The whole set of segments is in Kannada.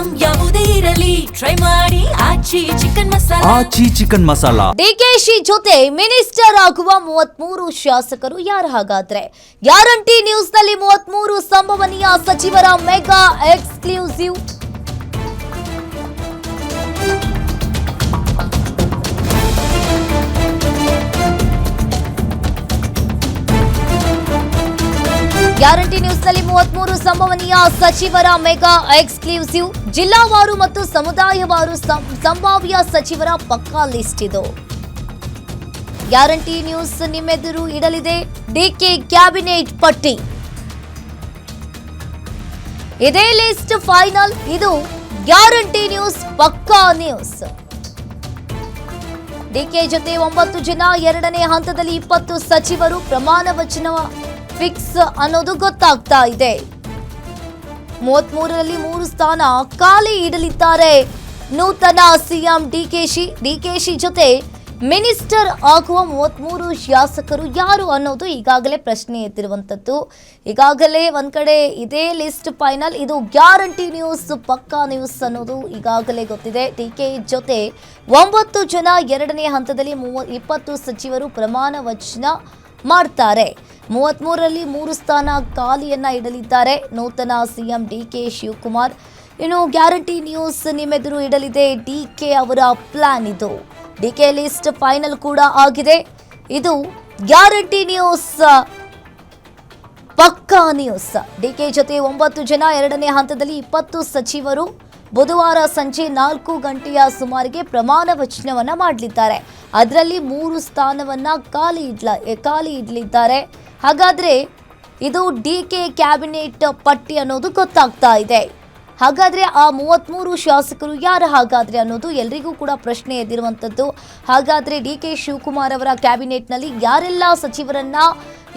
ಐಟಂ ಯಾವುದೇ ಇರಲಿ ಟ್ರೈ ಮಾಡಿ ಆಚಿ ಚಿಕನ್ ಮಸಾಲಾ. ಡಿಕೆಶಿ ಜೊತೆ ಮಿನಿಸ್ಟರ್ ಆಗುವ 33 ಶಾಸಕರು ಯಾರು ಹಾಗಾದ್ರೆ? ಗ್ಯಾರಂಟಿ ನ್ಯೂಸ್ ನಲ್ಲಿ 33 ಸಂಭವನೀಯ ಸಚಿವರ ಮೆಗಾ ಎಕ್ಸ್ಕ್ಲೂಸಿವ್. ಗ್ಯಾರಂಟಿ ನ್ಯೂಸ್ ನಲ್ಲಿ 33 ಸಂಭವನೀಯ ಸಚಿವರ ಮೆಗಾ ಎಕ್ಸ್ಕ್ಲೂಸಿವ್. ಜಿಲ್ಲಾವಾರು ಮತ್ತು ಸಮುದಾಯವಾರು ಸಂಭಾವ್ಯ ಸಚಿವರ ಪಕ್ಕಾ ಲಿಸ್ಟ್ ಇದು. ಗ್ಯಾರಂಟಿ ನ್ಯೂಸ್ ನಿಮ್ಮೆದುರು ಇಡಲಿದೆ ಡಿಕೆ ಕ್ಯಾಬಿನೆಟ್ ಪಟ್ಟಿ. ಇದೇ ಲಿಸ್ಟ್ ಫೈನಲ್. ಇದು ಗ್ಯಾರಂಟಿ ನ್ಯೂಸ್ ಪಕ್ಕಾ ನ್ಯೂಸ್. ಡಿಕೆ ಜೊತೆ 9 ಜನ, ಎರಡನೇ ಹಂತದಲ್ಲಿ 20 ಸಚಿವರು, ಪ್ರಮಾಣ ವಚನ ಫಿಕ್ಸ್ ಅನ್ನೋದು ಗೊತ್ತಾಗ್ತಾ ಇದೆ. 33ರಲ್ಲಿ 3 ಸ್ಥಾನ ಖಾಲಿ ಇಡಲಿದ್ದಾರೆ ನೂತನ ಸಿಎಂ ಡಿಕೆಶಿ ಜೊತೆ ಮಿನಿಸ್ಟರ್ ಆಗುವ 33 ಶಾಸಕರು ಯಾರು ಅನ್ನೋದು ಈಗಾಗಲೇ ಪ್ರಶ್ನೆ ಎತ್ತಿರುವಂತದ್ದು. ಈಗಾಗಲೇ ಒಂದ್ ಕಡೆ ಇದೇ ಲಿಸ್ಟ್ ಫೈನಲ್. ಇದು ಗ್ಯಾರಂಟಿ ನ್ಯೂಸ್ ಪಕ್ಕಾ ನ್ಯೂಸ್ ಅನ್ನೋದು ಈಗಾಗಲೇ ಗೊತ್ತಿದೆ. ಡಿಕೆ ಜೊತೆ 9 ಜನ, ಎರಡನೇ ಹಂತದಲ್ಲಿ 20 ಸಚಿವರು ಪ್ರಮಾಣ ವಚನ ಮಾಡ್ತಾರೆ. 33ರಲ್ಲಿ 3 ಸ್ಥಾನ ಖಾಲಿಯನ್ನ ಇಡಲಿದ್ದಾರೆ ನೂತನ ಸಿಎಂ ಡಿಕೆ ಶಿವಕುಮಾರ್. ಇನ್ನು ಗ್ಯಾರಂಟಿ ನ್ಯೂಸ್ ನಿಮ್ಮೆದುರು ಇಡಲಿದೆ ಡಿಕೆ ಅವರ ಪ್ಲಾನ್. ಇದು ಡಿಕೆ ಲಿಸ್ಟ್ ಫೈನಲ್ ಕೂಡ ಆಗಿದೆ. ಇದು ಗ್ಯಾರಂಟಿ ನ್ಯೂಸ್ ಪಕ್ಕಾ ನ್ಯೂಸ್. ಡಿಕೆ ಜೊತೆ 9 ಜನ, ಎರಡನೇ ಹಂತದಲ್ಲಿ 20 ಸಚಿವರು ಬುಧವಾರ ಸಂಜೆ 4 ಗಂಟೆಯ ಸುಮಾರಿಗೆ ಪ್ರಮಾಣ ವಚನವನ್ನ ಮಾಡಲಿದ್ದಾರೆ. ಅದರಲ್ಲಿ 3 ಸ್ಥಾನವನ್ನ ಖಾಲಿ ಇಡಲಿದ್ದಾರೆ. ಹಾಗಾದ್ರೆ ಇದು ಡಿಕೆ ಕ್ಯಾಬಿನೆಟ್ ಪಟ್ಟಿ ಅನ್ನೋದು ಗೊತ್ತಾಗ್ತಾ ಇದೆ. ಹಾಗಾದ್ರೆ ಆ 33 ಶಾಸಕರು ಯಾರು ಹಾಗಾದ್ರೆ ಅನ್ನೋದು ಎಲ್ರಿಗೂ ಕೂಡ ಪ್ರಶ್ನೆ ಎದ್ದಿರುವಂತದ್ದು. ಹಾಗಾದ್ರೆ ಡಿಕೆ ಶಿವಕುಮಾರ್ ಅವರ ಕ್ಯಾಬಿನೆಟ್ನಲ್ಲಿ ಯಾರೆಲ್ಲ ಸಚಿವರನ್ನ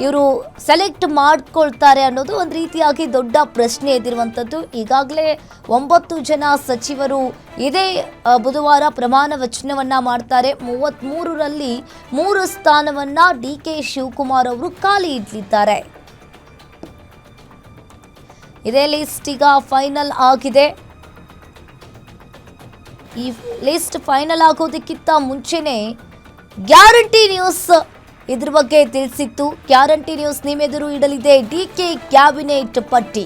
ಇವರು ಸೆಲೆಕ್ಟ್ ಮಾಡ್ಕೊಳ್ತಾರೆ ಅನ್ನೋದು ಒಂದು ರೀತಿಯಾಗಿ ದೊಡ್ಡ ಪ್ರಶ್ನೆ ಎದ್ದಿರುವಂತದ್ದು. ಈಗಾಗಲೇ 9 ಜನ ಸಚಿವರು ಇದೇ ಬುಧವಾರ ಪ್ರಮಾಣ ವಚನವನ್ನ ಮಾಡ್ತಾರೆ. 33ರಲ್ಲಿ 3 ಸ್ಥಾನವನ್ನ ಡಿಕೆ ಶಿವಕುಮಾರ್ ಅವರು ಖಾಲಿ ಇಡಲಿದ್ದಾರೆ. ಇದೇ ಲಿಸ್ಟ್ ಈಗ ಫೈನಲ್ ಆಗಿದೆ. ಈ ಲಿಸ್ಟ್ ಫೈನಲ್ ಆಗೋದಕ್ಕಿಂತ ಮುಂಚೆನೆ ಗ್ಯಾರಂಟಿ ನ್ಯೂಸ್ ಇದ್ರ ಬಗ್ಗೆ ತಿಳಿಸಿತ್ತು. ಗ್ಯಾರಂಟಿ ನ್ಯೂಸ್ ನಿಮ್ಮೆದುರು ಇಡಲಿದೆ ಡಿಕೆ ಕ್ಯಾಬಿನೆಟ್ ಪಟ್ಟಿ.